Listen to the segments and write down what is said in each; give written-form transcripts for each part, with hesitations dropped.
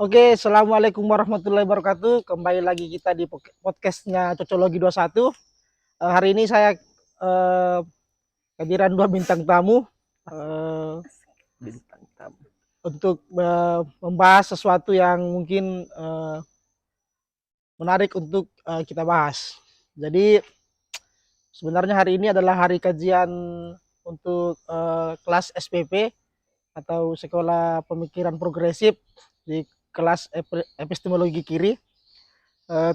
Oke, assalamualaikum warahmatullahi wabarakatuh. Kembali lagi kita di podcastnya Cocologi 21. Hari ini saya kehadiran dua bintang tamu Bintang tamu. untuk membahas sesuatu yang mungkin menarik untuk kita bahas. Jadi sebenarnya hari ini adalah hari kajian untuk kelas SPP atau Sekolah Pemikiran Progresif di kelas epistemologi kiri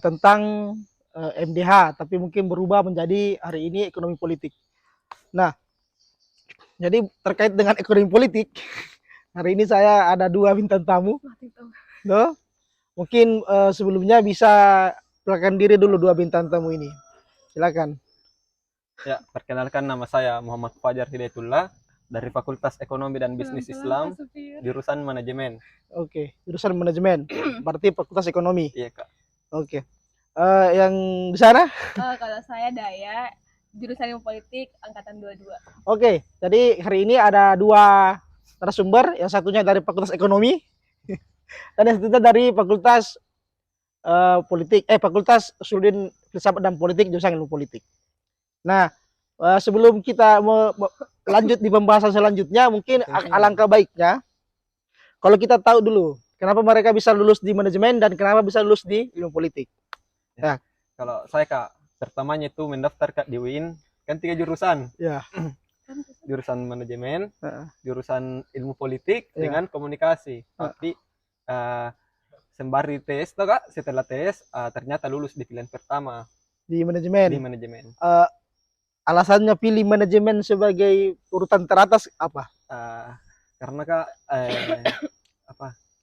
tentang MDH, tapi mungkin berubah menjadi hari ini ekonomi politik. Nah, jadi terkait dengan ekonomi politik, hari ini saya ada dua bintang tamu. No? Mungkin sebelumnya bisa perkenalkan diri dulu dua bintang tamu ini. Silakan. Ya, perkenalkan nama saya Muhammad Fajar Hidayatullah dari Fakultas Ekonomi dan Bisnis Islam, jurusan manajemen. Oke, jurusan manajemen. Berarti Fakultas Ekonomi. Iya, Kak. Oke. Yang di sana? Kalau saya Daya, jurusan ilmu politik angkatan 22. Oke, jadi hari ini ada dua narasumber, yang satunya dari Fakultas Ekonomi dan yang satunya dari Fakultas Fakultas Usuluddin Filsafat dan Politik, jurusan ilmu politik. Nah, sebelum kita lanjut di pembahasan selanjutnya, mungkin alangkah baiknya kalau kita tahu dulu kenapa mereka bisa lulus di manajemen dan kenapa bisa lulus di ilmu politik. Ya. Kalau saya, Kak, pertamanya itu mendaftar, Kak, di UIN, kan 3 jurusan. Ya. Jurusan manajemen, jurusan ilmu politik, dengan komunikasi. Tapi sembari tes, toh, Kak, setelah tes ternyata lulus di pilihan pertama di manajemen. Di manajemen. Alasannya pilih manajemen sebagai urutan teratas apa? Karena, Kak,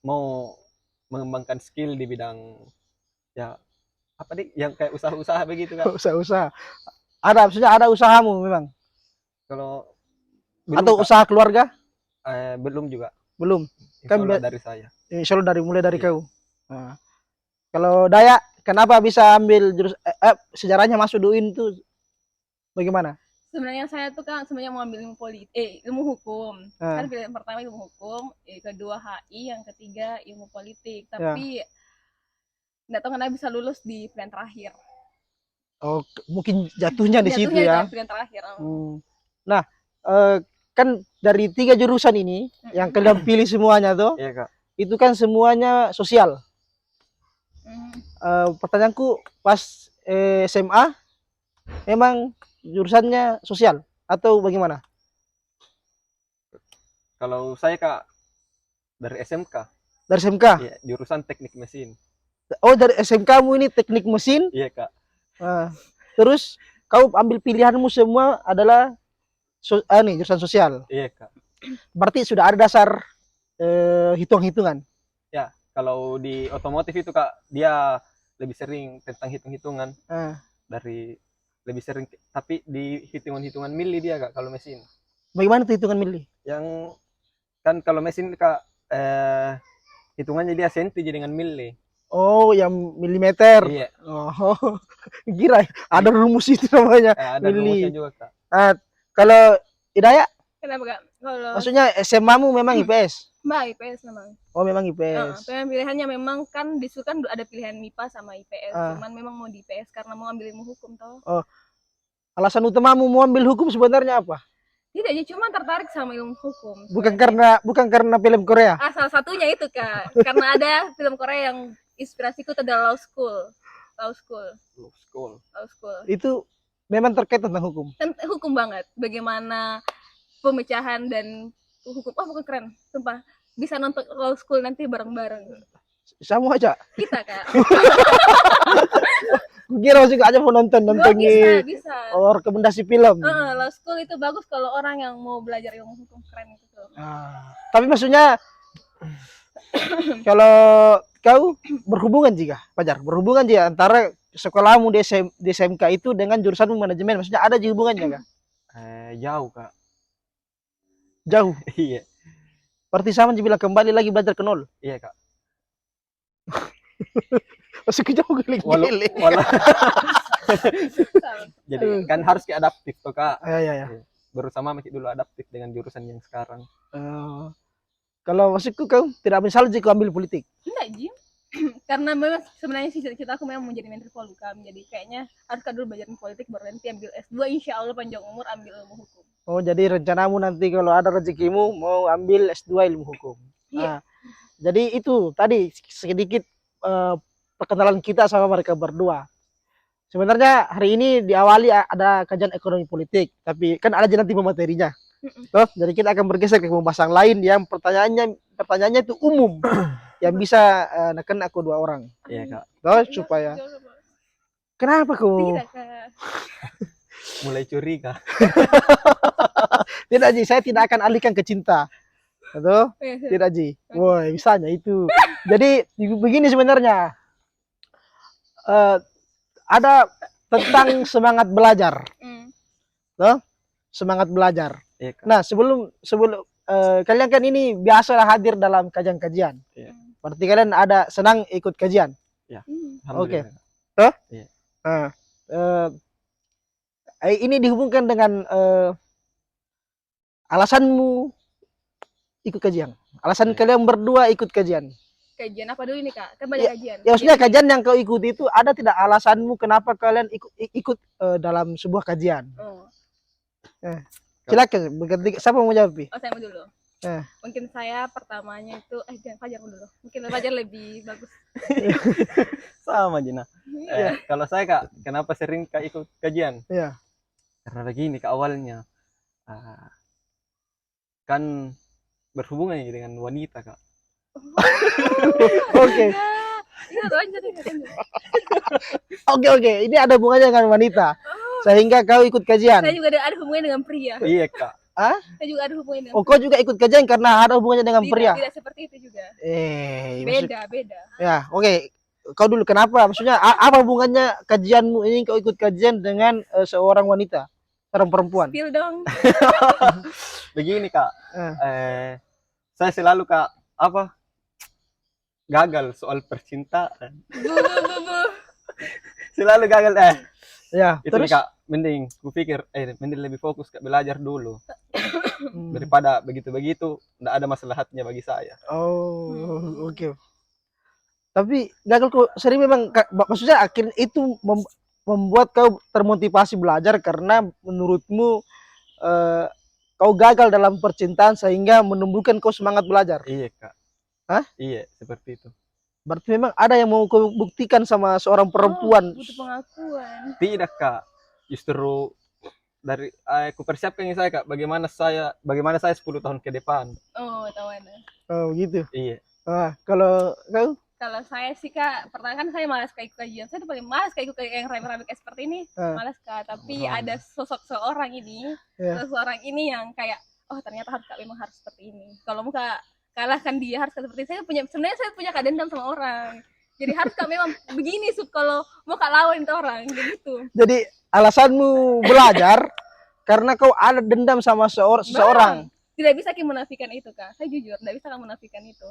mau mengembangkan skill di bidang ya apa nih yang kayak usaha-usaha begitu, Kak. Usaha-usaha. Maksudnya ada usahamu memang? Kalau atau Kak, usaha keluarga? Belum juga. Belum. Kan dari saya. Insya Allah mulai dari kau. Nah, kalau Daya, kenapa bisa ambil sejarahnya masuk UIN tuh bagaimana? Sebenarnya saya tuh kan sebenarnya mau ambil ilmu hukum. Kan pilihan pertama ilmu hukum, kedua HI, yang ketiga ilmu politik. Tapi nggak tahu kenapa bisa lulus di pilihan terakhir. Oh, mungkin jatuhnya di situ ya. Pilihan terakhir. Nah, kan dari 3 jurusan ini yang kalian pilih semuanya tuh, iya, Kak, itu kan semuanya sosial. Pertanyaanku pas SMA memang jurusannya sosial atau bagaimana? Kalau saya, Kak, dari SMK. Dari SMK? Iya, jurusan teknik mesin. Oh, dari SMK-mu ini teknik mesin? Iya, Kak. Terus kau ambil pilihanmu semua adalah jurusan sosial? Iya, Kak. Berarti sudah ada dasar hitung-hitungan? Ya, kalau di otomotif itu, Kak, dia lebih sering tentang hitung-hitungan. Dari lebih sering, tapi di hitungan-hitungan mili dia, Kak, kalau mesin. Bagaimana tuh hitungan mili? Yang kan kalau mesin, Kak, hitungannya dia senti dengan mili. Oh, yang milimeter. Iya. Oh, kira ada rumus itu namanya. Ada rumusnya juga, Kak. Kalau Hidayah? Kenapa, Kak? Kalau maksudnya SMA-mu memang IPS? Mbak, IPS memang. Oh, memang IPS. Pilihannya memang kan di situ kan ada pilihan MIPA sama IPS. Cuman memang mau di IPS karena mau ambil ilmu hukum toh. Oh. Alasan utamamu mau ambil hukum sebenarnya apa? Tidak, cuma tertarik sama ilmu hukum. Bukan karena film Korea? Salah satunya itu, Kak. Karena ada film Korea yang inspirasiku itu adalah Law School. Itu memang terkait tentang hukum? Hukum banget. Bagaimana pemecahan dan hukum. Oh, bukan, keren. Sumpah. Bisa nonton Law School nanti bareng-bareng. Sama aja? Kita, Kak. Kira juga aja mau nonton bisa. Oh, rekomendasi film. Law School itu bagus kalau orang yang mau belajar ilmu hukum, keren itu. Tapi maksudnya kalau kau berhubungan juga, Fajar, berhubungan juga antara sekolahmu di SMK itu dengan jurusanmu manajemen, maksudnya ada hubungannya, Kak? Jauh, Kak. Jauh? Iya. Berarti sama bilang kembali lagi belajar ke nol? Iya, Kak. Masuk jauh giling-giling. Jadi kan harus adaptif tuh, Kak. Iya. Bersama masih dulu adaptif dengan jurusan yang sekarang. Kalau maksudku kau tidak menyesal jika kau ambil politik. Enggak, Jim. Karena memang sebenarnya sih cita-cita aku memang menjadi Menteri Polhukam. Jadi kayaknya harus dulu belajar politik baru nanti ambil S2 insya Allah panjang umur ambil ilmu hukum. Oh, jadi rencanamu nanti kalau ada rezekimu mau ambil S2 ilmu hukum. Iya. Nah, jadi itu tadi sedikit perkenalan kita sama mereka berdua. Sebenarnya hari ini diawali ada kajian ekonomi politik, tapi kan ada nanti pematerinya. Toh, jadi kita akan bergeser ke pembahasan lain yang pertanyaannya itu umum yang bisa neken aku 2 orang. Iya kak. Toh, supaya kenapa kau Tidak, Kak. Mulai curiga. tidak Ji, saya tidak akan alihkan ke cinta. Atau tidak Ji. Woi, misalnya itu. Jadi begini sebenarnya. Ada tentang semangat belajar. Toh? Semangat belajar. Iya, Kak. Nah, sebelum kalian kan ini biasalah hadir dalam kajian-kajian. Iya. Berarti kalian ada senang ikut kajian. Ya. Oke. Alhamdulillah. Toh? Iya. Nah, ini dihubungkan dengan alasanmu ikut kajian. Alasan Iya. kalian berdua ikut kajian. Kajian apa dulu nih, Kak? Kan banyak kajian. Ya, maksudnya kajian yang kau ikuti itu ada tidak alasanmu kenapa kalian ikut dalam sebuah kajian? Oh. Silakan, berganti. Siapa mau jawab? Oh, saya mau dulu. Eh. Mungkin saya pertamanya itu jangan Fajar dulu. Mungkin Fajar lebih bagus. Sama Jina. Kalau saya kak, kenapa sering kak ikut kajian? Iya. Karena begini kak awalnya, kan berhubungan dengan wanita kak. Oke. Iya, lanjut. Oke. Ini ada hubungannya dengan wanita. Sehingga kau ikut kajian. Saya juga ada hubungannya dengan pria. Iya kak. Saya juga ada hubungannya dengan Kau juga ikut kajian karena ada hubungannya dengan pria. Tidak seperti itu juga. Maksud- Beda. Ya, oke. Kau dulu kenapa? Maksudnya apa hubungannya kajianmu ini kau ikut kajian dengan seorang wanita, seorang perempuan? Spill dong. Begini kak, saya selalu kak gagal soal percintaan. Bu. Selalu gagal Ya, itu terus nih kak, mending kupikir mending lebih fokus kak belajar dulu daripada begitu nggak ada maslahatnya bagi saya. Oh, oke. Tapi gagal kok sering memang maksudnya akhirnya itu membuat kau termotivasi belajar karena menurutmu kau gagal dalam percintaan sehingga menumbuhkan kau semangat belajar. Iya kak. Hah? Iya seperti itu. Berarti memang ada yang mau kau buktikan sama seorang perempuan. Butuh pengakuan. Tidak kak, justru dari aku persiapkan saya kak bagaimana saya 10 tahun ke depan. Oh, tahuan. Oh gitu. Iya. Kalau kau? Kalau saya sih kak, pertama kan saya malas kayak ikut kajian. Saya tuh paling malas kayak ikut kayak yang rame-rame kayak seperti ini. Malas kak. Tapi ada sosok seorang ini, seorang ini yang kayak, oh ternyata kak memang harus seperti ini. Kalau mau kak kalahkan dia harus seperti saya sebenarnya saya punya kak dendam sama orang. Jadi harus kak memang begini kalau mau kak lawan itu orang gitu. Jadi alasanmu belajar karena kau ada dendam sama seseorang. Tidak bisa kita menafikan itu kak. Saya jujur, tidak bisa menafikan itu.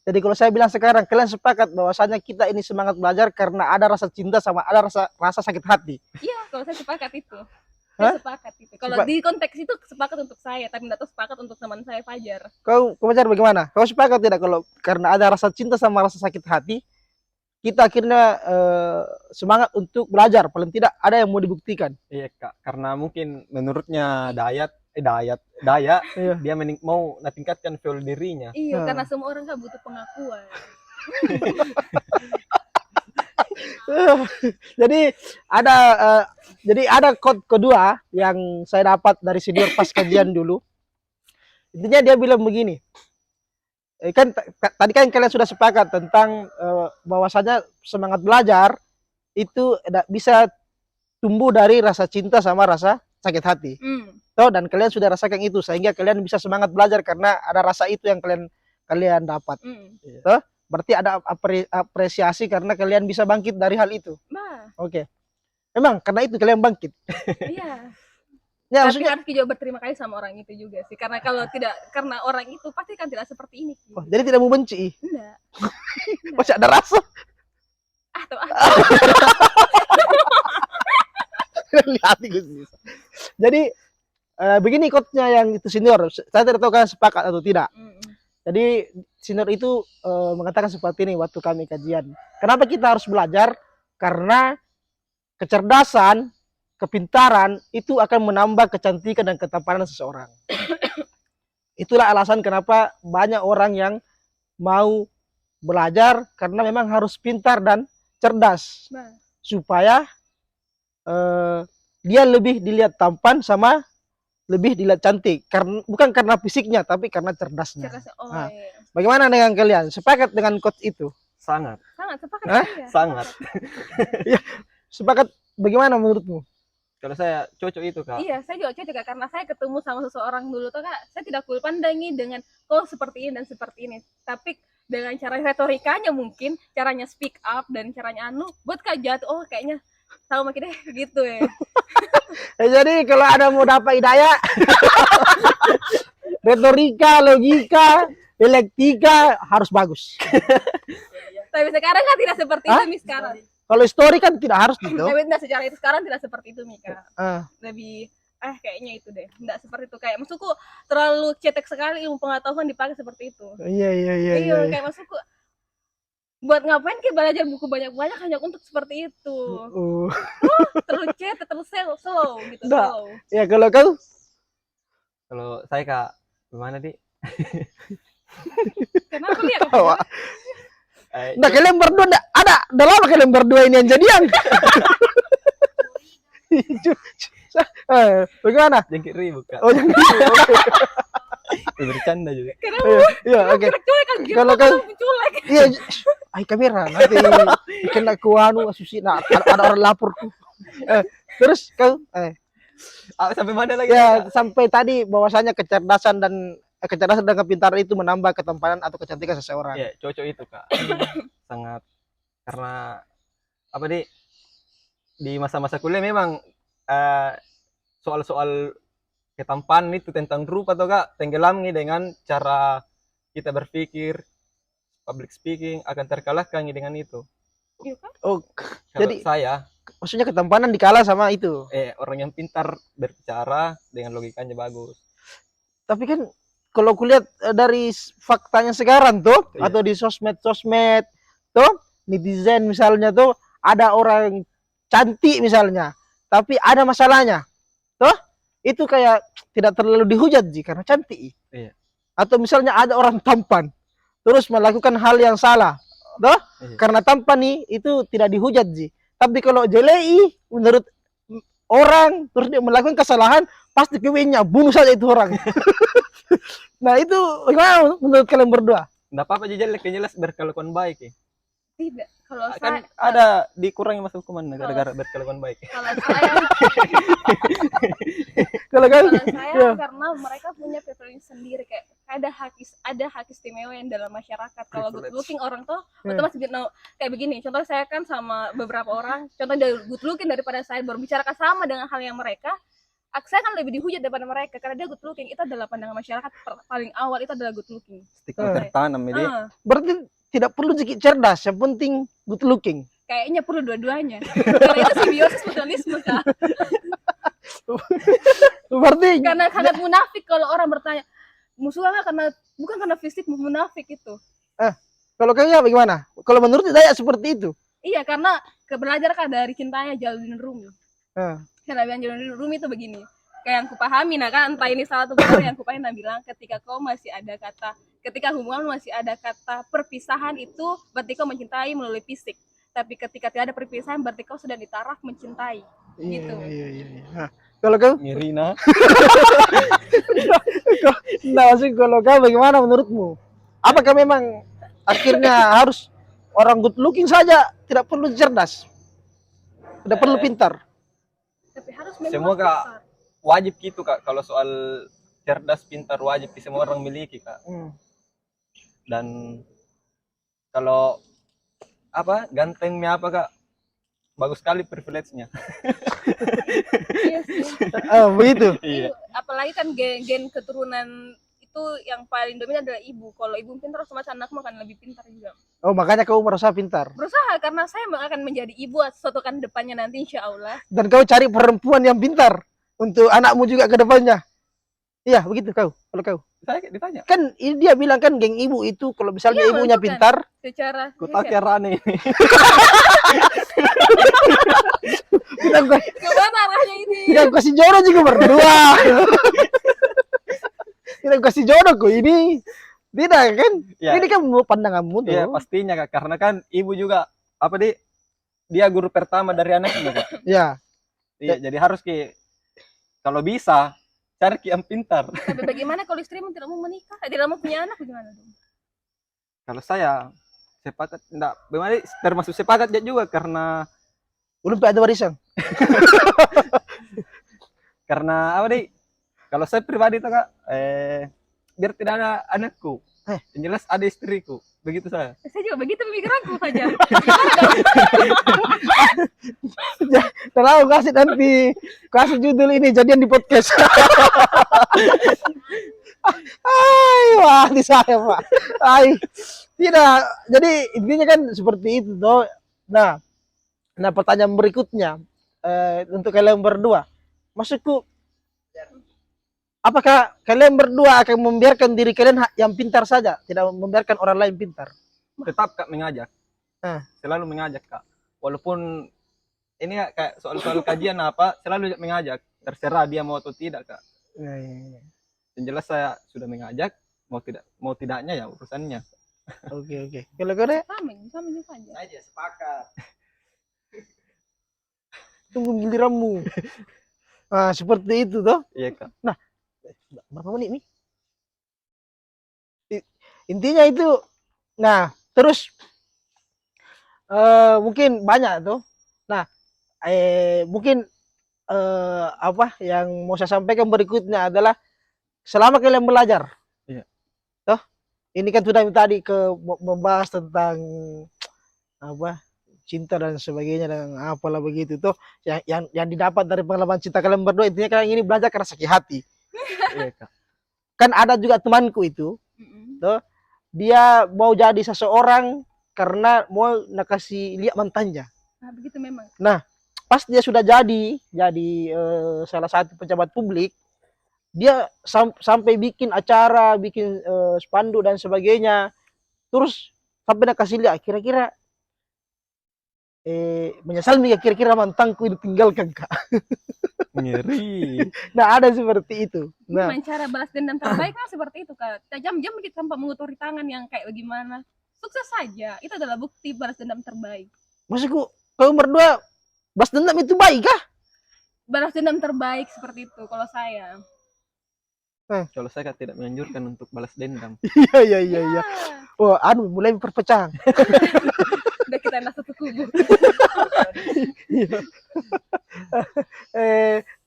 Jadi kalau saya bilang sekarang kalian sepakat bahwasanya kita ini semangat belajar karena ada rasa cinta sama ada rasa sakit hati. Iya, kalau saya sepakat itu. Saya sepakat itu. Kalau di konteks itu sepakat untuk saya, tapi tidak sepakat untuk teman saya Fajar. Kau Fajar bagaimana? Kau sepakat tidak kalau karena ada rasa cinta sama rasa sakit hati, kita akhirnya semangat untuk belajar, paling tidak ada yang mau dibuktikan. Iya kak, karena mungkin menurutnya Daya Iya. dia mau tingkatkan value dirinya. Iya, karena semua orang kan butuh pengakuan. Jadi ada quote kedua yang saya dapat dari senior pas kajian dulu. Intinya dia bilang begini. Kan tadi kan kalian sudah sepakat tentang bahwasanya semangat belajar itu bisa tumbuh dari rasa cinta sama rasa sakit hati. Dan kalian sudah rasakan itu sehingga kalian bisa semangat belajar karena ada rasa itu yang kalian dapat. Berarti ada apresiasi karena kalian bisa bangkit dari hal itu. Oke. Emang karena itu kalian bangkit. Iya. Ya, tapi maksudnya harus juga berterima kasih sama orang itu juga sih. Karena kalau tidak karena orang itu pasti kan tidak seperti ini. jadi tidak mau benci. Enggak. Masih ada rasa. Lihat jadi begini quote-nya yang itu senior. Saya tidak tahu kalian sepakat atau tidak. Jadi senior itu mengatakan seperti ini waktu kami kajian. Kenapa kita harus belajar? Karena kecerdasan, kepintaran itu akan menambah kecantikan dan ketampanan seseorang. Itulah alasan kenapa banyak orang yang mau belajar, karena memang harus pintar dan cerdas supaya dia lebih dilihat tampan sama lebih dilihat cantik, karena bukan karena fisiknya tapi karena cerdasnya. Nah, bagaimana dengan kalian? Sepakat dengan quotes itu? Sangat sepakat. sangat. Ya, sepakat. Bagaimana menurutmu? Kalau saya cocok itu, Kak. Iya, saya juga cocok, Kak, karena saya ketemu sama seseorang dulu tuh, Kak, saya tidak pandangi dengan seperti ini dan seperti ini, tapi dengan cara retorikanya, mungkin caranya speak up dan caranya buat Kak jatuh, kayaknya sama kita gitu ya. Jadi kalau ada mau dapat hidayah retorika, logika, dialektika harus bagus. Tapi sekarang kan tidak seperti itu, Mi, sekarang. Kalau histori kan tidak harus gitu. Tapi tidak secara itu sekarang tidak seperti itu, Mika. Lebih kayaknya itu deh. Tidak seperti itu, kayak maksudku terlalu cetek sekali ilmu pengetahuan dipakai seperti itu. Iya. Kayak maksudku buat ngapain kita belajar buku banyak-banyak hanya untuk seperti itu. Terlalu cetek, terlalu slow gitu. Slow. Ya kalau kau? Kalau saya, Kak, gimana, Di? Kenapa lihat? Nah, kalian berdua udah lama kalian berdua ini yang jadian. Bagaimana? Jengkit ribut, Kak. Oh, jengkit. Bercanda juga. Iya, oke. Kalau kau iya, ay kamera nanti kena kuanu asusi ada orang lapor. Terus kau sampai mana lagi? Ya, sampai tadi bahwasanya kecerdasan dan kepintaran itu menambah ketampanan atau kecantikan seseorang. Ya, cocok itu, Kak. Sangat, karena apa, di masa-masa kuliah memang soal-soal ketampanan itu tentang rupa, atau Kak, tenggelamnya dengan cara kita berpikir, public speaking akan terkalahkan dengan itu. Oh, kalau jadi saya maksudnya ketampanan dikalah sama itu. Orang yang pintar berbicara dengan logikanya bagus. Tapi kan kalau kulihat dari faktanya sekarang tuh, atau di sosmed tuh, netizen misalnya tuh, ada orang cantik misalnya, tapi ada masalahnya, tuh, itu kayak tidak terlalu dihujat karena cantik. Iya. Atau misalnya ada orang tampan, terus melakukan hal yang salah, tuh, karena tampan itu tidak dihujat Tapi kalau jelek menurut orang, terus dia melakukan kesalahan, pasti kewinnya bunuh saja itu orang. Nah itu gimana menurut kalian berdua? Nggak apa-apa jelek, jelas berkelakuan baik ya. Tidak, kalau kan saya ada dikurangi masa hukuman gara-gara berkelakuan baik. Kalau saya karena mereka punya preferensi sendiri, kayak ada hak istimewa yang dalam masyarakat. Kalau good looking orang tuh otomatis kayak begini. Contoh saya kan sama beberapa orang, contoh dari good looking daripada saya berbicara sama dengan hal yang mereka, saya kan lebih dihujat daripada mereka karena dia good looking. Itu adalah pandangan masyarakat paling awal, itu adalah good looking. Stigma tertanam dia. Berarti tidak perlu sedikit cerdas, yang penting good looking. Kayaknya perlu dua-duanya. Karena itu simbiosis mutualisme, Kak. Berarti karena sangat munafik kalau orang bertanya musuhnya bukan karena fisik, munafik itu. Kalau kayaknya bagaimana? Kalau menurut saya seperti itu. Iya, karena belajar dari cintanya Jalaluddin Rumi. Karena Jalaluddin Rumi itu begini, kayak yang kupahami, entah ini salah atau benar, yang kupahami bilang ketika hubungan masih ada kata perpisahan, itu berarti kau mencintai melalui fisik. Tapi ketika tidak ada perpisahan berarti kau sudah ditaraf mencintai. Gitu. Iya. Nah, kalau kau? Irina. Maksud kalau kau bagaimana menurutmu? Apakah memang akhirnya harus orang good looking saja, tidak perlu cerdas, tidak perlu pintar? Tapi harus semua Kak wajib gitu, Kak. Kalau soal cerdas pintar wajib semua orang miliki, Kak. Dan kalau gantengnya Kak, bagus sekali privilege-nya. Iya sih. Begitu. Iya. Apalagi kan gen keturunan itu yang paling dominan adalah ibu. Kalau ibu pintar, otomatis anakmu akan lebih pintar juga. Oh, makanya kamu merasa pintar? Berusaha, karena saya akan menjadi ibu suatu kan depannya nanti, insya Allah. Dan kau cari perempuan yang pintar untuk anakmu juga ke depannya? Iya, begitu kau. Kalau kau. Saya kayak ditanya. Kan ini dia bilang kan geng ibu itu kalau misalnya Iya, ibunya itu kan. pintar, Secara Ku tahu kayak Rani ini. kita kemana arahnya ini? kita kasih jodoh juga berdua. Kita kasih jodoh kok ini. Tidak kan? Ya, Ini kan pandanganmu tuh. iya pastinya Kak, karena kan ibu juga apa dia guru pertama dari anaknya Kak. Ya. Iya, jadi harus kalau bisa cari yang pintar. Tapi bagaimana kalau istrimu tidak mau menikah, tidak mau punya anak, bagaimana dong? Kalau saya sepakat enggak, bagaimana termasuk sepakat juga karena Belum ada warisan. karena apa kalau saya pribadi tuh Kak, biar tidak ada anakku. Yang jelas ada istriku. Begitu saya. Saya juga begitu pemikiranku saja. Terlalu kasih judul ini jadian di podcast. Wah, di saya Pak. Tidak. Jadi intinya kan seperti itu toh. Nah, pertanyaan berikutnya untuk kalian berdua, maksudku, apakah kalian berdua akan membiarkan diri kalian yang pintar saja, tidak membiarkan orang lain pintar? Tetap Kak mengajak. Selalu mengajak Kak. Walaupun ini kayak soal kajian apa, selalu mengajak. Terserah dia mau atau tidak Kak. Yang jelas saya sudah mengajak, mau tidaknya ya urusannya. Oke. Kalau kau deh? Sama saja. Saya sepakat. Tunggu giliranmu. Nah, seperti itu toh. Iya Kak. Nah, berapa menit nih? Intinya itu. Nah, terus mungkin banyak tuh. Nah, mungkin apa yang mau saya sampaikan berikutnya adalah selama kalian belajar. Iya. Toh, ini kan sudah tadi membahas tentang apa? Cinta dan sebagainya dan apalah begitu tuh yang didapat dari pengalaman cinta kalian berdua, intinya kalian ini belajar karena sakit hati. Iya Kak. Kan ada juga temanku itu tuh, dia mau jadi seseorang karena mau nakasih lihat mantannya. Nah, begitu memang. Nah, pas dia sudah jadi salah satu pejabat publik, dia sampai bikin acara, bikin spanduk dan sebagainya, terus sampai nakasih lihat kira-kira menyesal nih kira-kira mantanku ditinggalkan Kak. Ngeri. Nah, ada seperti itu. Nah, Cara balas dendam terbaik kan seperti itu Kak. Jam-jam kita tanpa mengotori tangan yang kayak bagaimana. Sukses saja. Itu adalah bukti balas dendam terbaik. maksudku kalau berdua balas dendam itu baik kah? Balas dendam terbaik seperti itu kalau saya. Kalau saya tidak menganjurkan untuk balas dendam. Iya. Oh, mulai perpecahan. Udah kita nak satu kubu.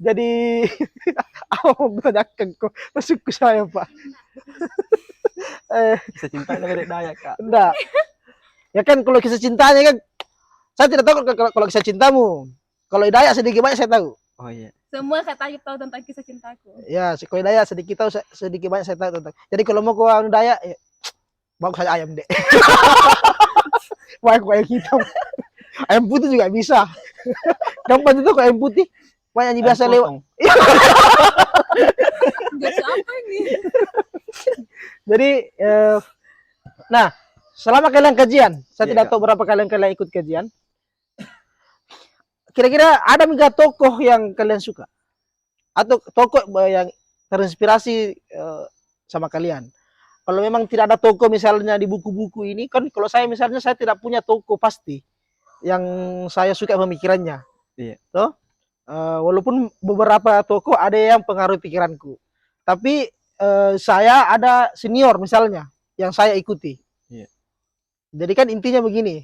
Jadi apa mau bertanyakan kok masukku saya Pak. Kisah cintanya beda daya Kak. Enggak. Ya kan kalau kisah cintanya kan saya tidak tahu kalau kisah cintamu. Kalau Hidayah sedikit banyak saya tahu. Oh iya. Semua kata tahu tentang kisah cintaku. Ya, kalau Hidayah sedikit banyak saya tahu tentang. Jadi kalau mau kau Hidayah, bagus saja ayam deh. Banyak ayam hitam. Ayam putih juga bisa. Gampang itu kok ayam putih. Banyak yang biasa lewat. Jadi apa ini? Jadi, nah, selama kalian kajian, saya Iya, tidak tahu berapa kalian ikut kajian. Kira-kira ada nggak tokoh yang kalian suka? Atau tokoh yang terinspirasi sama kalian? Kalau memang tidak ada tokoh misalnya di buku-buku ini, kan kalau saya misalnya saya tidak punya tokoh pasti yang saya suka pemikirannya. Iya. Toh? Walaupun beberapa tokoh ada yang pengaruh pikiranku. Tapi saya ada senior misalnya yang saya ikuti. Iya. Jadi kan intinya begini.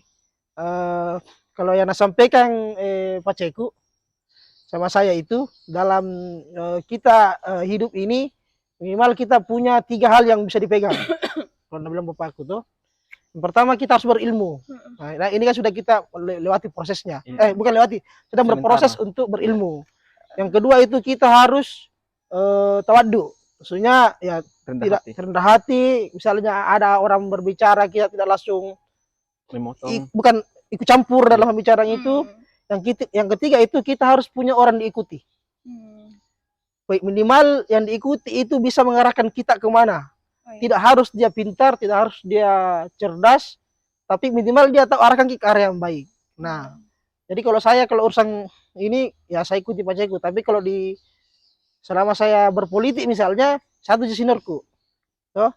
Kalau yang sampaikan Pak Ceku sama saya itu dalam kita hidup ini minimal kita punya 3 hal yang bisa dipegang. Kalau bilang bapakku tuh, yang pertama kita harus berilmu. Nah, ini kan sudah kita lewati prosesnya. Bukan lewati, sudah berproses untuk berilmu. Yang kedua itu kita harus tawadhu. Maksudnya ya rendah hati. Misalnya ada orang berbicara kita tidak langsung bukan ikut campur dalam pembicaraan itu. Yang ketiga itu kita harus punya orang diikuti. Minimal yang diikuti itu bisa mengarahkan kita kemana. Oh, iya. Tidak harus dia pintar, tidak harus dia cerdas, tapi minimal dia tahu arahkan ke arah yang baik. Nah, jadi kalau urusan ini ya saya ikuti pacarku, tapi kalau selama saya berpolitik misalnya satu seniorku, toh,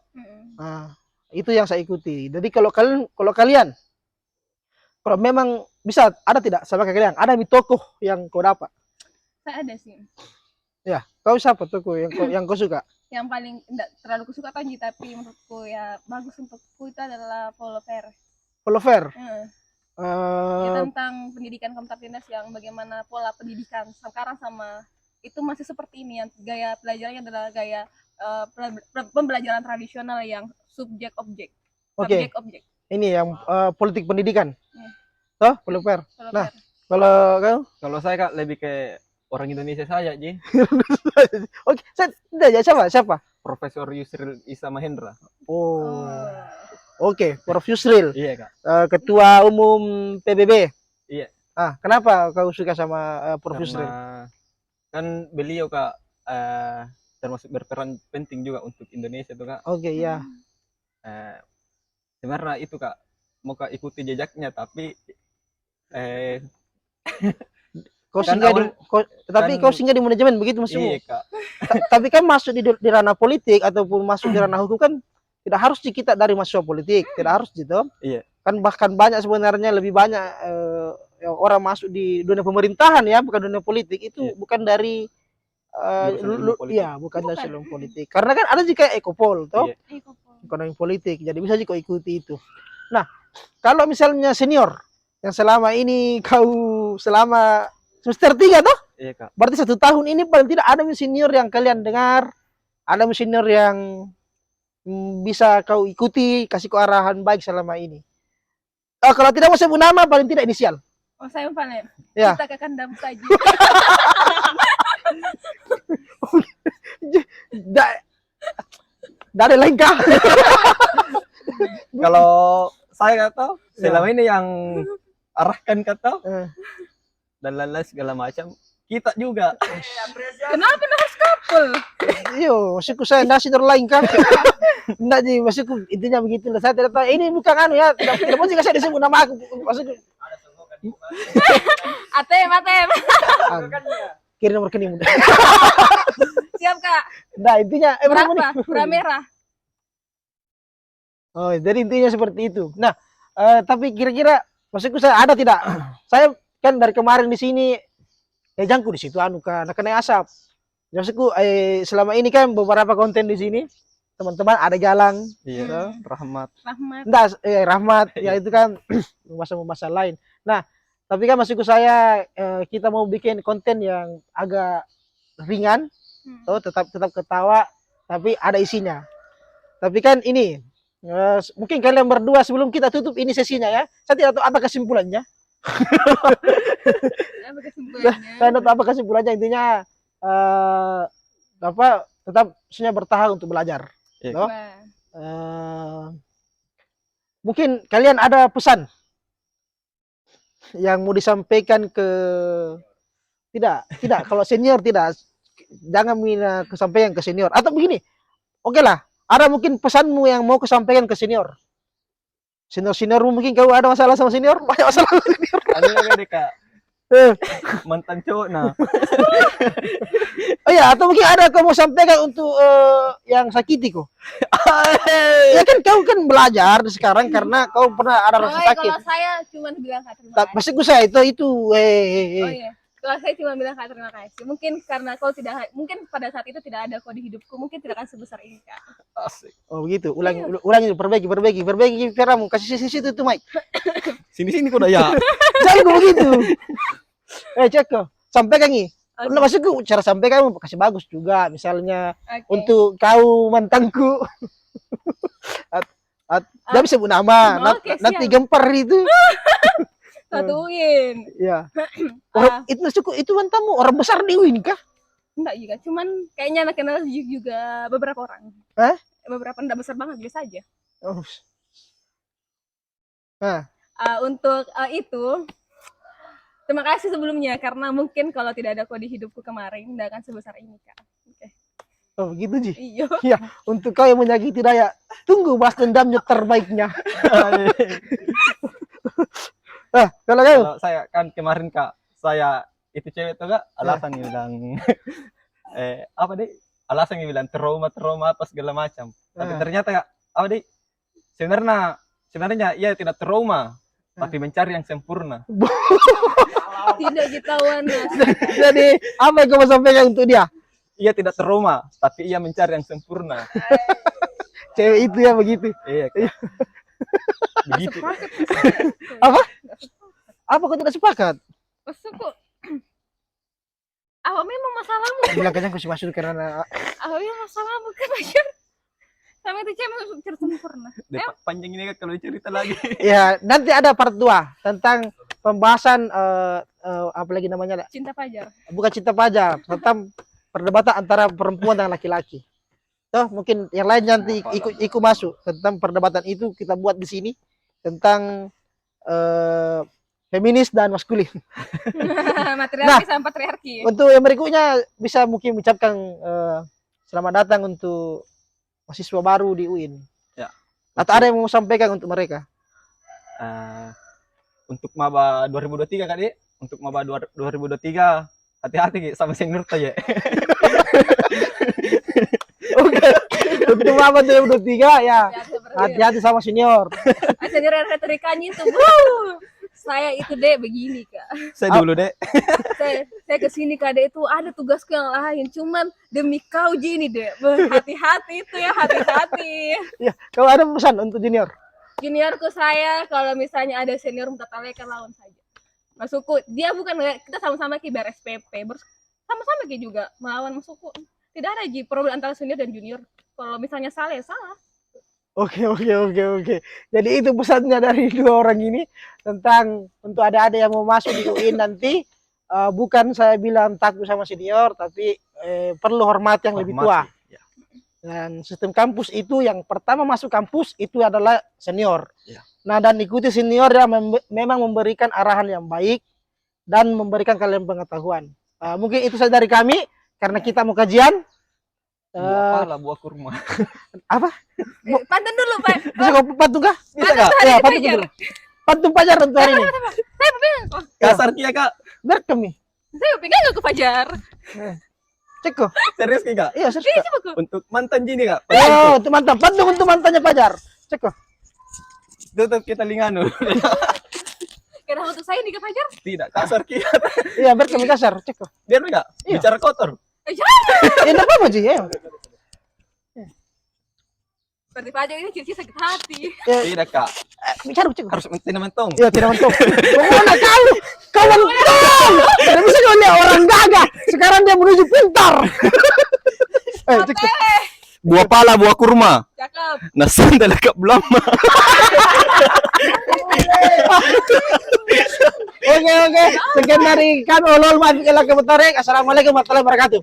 nah, itu yang saya ikuti. Jadi kalau kalian kalau memang bisa ada tidak sama kayak kalian, ada tokoh yang kau dapat? Saya ada sih. Ya, kau siapa tokoh yang kau suka? Yang paling enggak terlalu kusuka Panji, tapi menurutku ya bagus untukku itu adalah Paulo Freire. Paulo Freire. Ya, tentang pendidikan Kompartinas yang bagaimana pola pendidikan sekarang sama itu masih seperti ini, yang gaya pelajarannya adalah gaya pembelajaran tradisional yang subjek objek. Oke. Objek. Ini yang politik pendidikan. Toh, Paulo Freire. Nah, kalau saya Kak lebih ke orang Indonesia saja, Ji. Oke, siapa? Profesor Yusril Isa Mahendra. Oh. Oke, Prof Yusril. Iya, Kak. Ketua Umum PBB. Iya. Kenapa kau suka sama Prof Yusril? Kan beliau Kak termasuk berperan penting juga untuk Indonesia tuh Kak. Oke, iya. Sebenarnya itu Kak mau Kak ikuti jejaknya, tapi kau singgah di manajemen begitu maksudmu? Iya Kak. Tapi kan masuk di ranah politik ataupun masuk di ranah hukum kan tidak harus kita dari mahasiswa politik, tidak harus gitu. Iya. Kan bahkan banyak sebenarnya lebih banyak orang masuk di dunia pemerintahan ya, bukan dunia politik itu bukan dari bukan dari sebelum politik. Karena kan ada juga ekopol toh. Ekonomi politik. Jadi bisa juga ikuti itu. Nah, kalau misalnya senior yang selama ini selama semester 3 toh? Iya Kak. Berarti 1 tahun ini paling tidak ada senior yang kalian dengar, ada senior yang bisa kau ikuti, kasih kau arahan baik selama ini. Kalau tidak mau sebut nama, paling tidak inisial. Oh, saya paling. Ya. Kita ke kandang saja. Dari lain kah? Kalau saya kata selama ini yang arahkan kata dan lain-lain segala macam kita juga. Kenapa harus couple? Yo, maksudku saya nasi lain kan? Enggak sih, maksudku intinya begitu. Saya tidak tahu. Ini bukan ya. Tidak mesti saya disebut nama aku. Maksudku. ATM. Kirim nomor rekening. Siap Kak. Nah intinya. Berapa? Merah. Oh, jadi intinya seperti itu. Nah, tapi kira-kira maksudku saya ada tidak? Saya kan dari kemarin di sini jangku di situ kena asap. Maksudku selama ini kan beberapa konten di sini teman-teman ada Galang, Rahmat. Rahmat ya itu kan masalah lain. Nah, tapi kan maksudku saya kita mau bikin konten yang agak ringan, tetap ketawa tapi ada isinya. Tapi kan ini mungkin kalian berdua sebelum kita tutup ini sesinya ya, saya tidak tahu apa kesimpulannya. Saya tidak tahu apa kesimpulannya, intinya tetap sebenarnya bertahan untuk belajar. Mungkin kalian ada pesan yang mau disampaikan tidak kalau senior tidak, jangan kesampaikan ke senior, atau begini, oke lah, ada mungkin pesanmu yang mau kesampaikan ke senior mungkin kau ada masalah sama senior, banyak masalah sama senior. Ada Kak. Mantan cowok nah. Oh ya, atau mungkin ada kau mau sampaikan untuk yang sakiti kok. Ya kan kau kan belajar sekarang karena kau pernah ada rasa sakit. Kalau saya cuma bilang terima kasih. Maksudku saya itu Oh iya. Kalau saya cuma bilang terima kasih. Mungkin karena mungkin pada saat itu tidak ada kau di hidupku, mungkin tidak akan sebesar ini Kak. Asik. Oh begitu. Ulangi, perbaiki Firamu, kasih sisi itu Mike. Sini kok dah ya. Jangan begitu. Cek kok. Sampaikan nih. Nah, maksudku cara sampaikan kasih bagus juga, misalnya untuk kau mantanku. Dia bisa sebut nama, nanti gempar itu. Satuin. Iya. Itu mantanmu orang besar di UIN kah? Enggak juga, cuman kayaknya anak kenal juga beberapa orang. Beberapa enggak besar banget, biasa aja. Oh. Untuk itu terima kasih sebelumnya, karena mungkin kalau tidak ada kau di hidupku kemarin tidak akan sebesar ini Kak. Oh, begitu Ji. Iya. Ya, untuk kau yang menyakiti Dayak, tunggu balas dendamnya terbaiknya. Kalau kau? Kalau saya kan kemarin Kak, saya itu cewek tuh Kak, alasan bilang apa deh? Alasan bilang trauma apa segala macam. Tapi ternyata Kak, apa deh? Sebenarnya ia tidak trauma, tapi mencari yang sempurna. Tidak ketahuan. Jadi, apa yang kau mau sampaikan untuk dia? Ia tidak trauma, tapi ia mencari yang sempurna. Cewek itu ya begitu. Iya, Kak. Begitu. Apa? Apa kau tidak sepakat? Maksudku, apa memang masalahmu? Bilang kayaknya aku masuk karena Apa memang masalahmu kan Pajar? Sama itu cewek masuk cerita sempurna. Panjang ini Kak kalau cerita lagi. ya nanti ada part 2 tentang pembahasan apa lagi namanya? Cinta Pajar. Bukan cinta pajar, tentang perdebatan antara perempuan dan laki-laki. Toh mungkin yang lain nanti ikut masuk tentang perdebatan itu kita buat di sini tentang feminis dan maskulin. Matriarki sama patriarki. Untuk yang berikutnya bisa mungkin mengucapkan selamat datang untuk mahasiswa baru di UIN. Ya. Atau ada yang mau sampaikan untuk mereka? Untuk maba 2023 Kak Dek, untuk maba 2023 hati-hati sama senior ya. Oke. Untuk maba 2023 ya. Hati-hati sama senior. Senior retorikanya itu. Saya itu Dek begini Kak. Saya dulu Dek. saya kesini Kak Dek itu ada tugasku yang lain. Cuman demi kau Ji ini Dek. Hati-hati itu ya, hati-hati. Ya, kalau ada pesan untuk junior. Juniorku saya kalau misalnya ada senior minta talekan lawan saja. Masukku dia bukan kita sama-sama ki SPP, sama-sama ki juga melawan masukku. Tidak ada Ji problem antara senior dan junior. Kalau misalnya salah ya salah. Oke. Jadi itu pesannya dari dua orang ini tentang untuk ada yang mau masuk di UIN nanti bukan saya bilang takut sama senior, tapi perlu hormat yang lebih tua. Ya. Dan sistem kampus itu yang pertama masuk kampus itu adalah senior. Ya. Nah dan ikuti senior yang memang memberikan arahan yang baik dan memberikan kalian pengetahuan. Mungkin itu saja dari kami karena kita mau kajian. Buah kurma. Apa? Pantun dulu Pak. Bisa kau pantun kah? Bisa Kak? Ya, pantun dulu. Pantun Pajar untuk hari ini. Saya pegang. Kasar kia Kak. Biar kami. Saya pegang nggak ke Fajar. Cek kok. Serius Ki Kak? Iya, serius. Coba kok. Untuk mantan Jini Kak. Oh, itu mantap. Pantun untuk mantannya Pajar. Cek kok. Tutup kita linganu. Kenapa untuk saya nih ke Fajar? Tidak, kasar Ki. Iya, biar kami kasar. Cek kok. Biar Kak. Iya. Bicara kotor. Ya, enggak apa-apa Ji. Ya. Seperti Fajar ini cici sakit hati. Ya, Tidak Kak. bicara cek kok. Harus mentong. Iya, tidak mentok. Pokoknya kau kawan tong. Tidak bisa kau lihat orang gagah. Sekarang dia menuju pintar. Cek kok. Buah pala, buah kurma. Cakep. Nah, sandal Kak belum. Oke. Sekian dari kami Ulul Mafiq Assalamualaikum warahmatullahi wabarakatuh.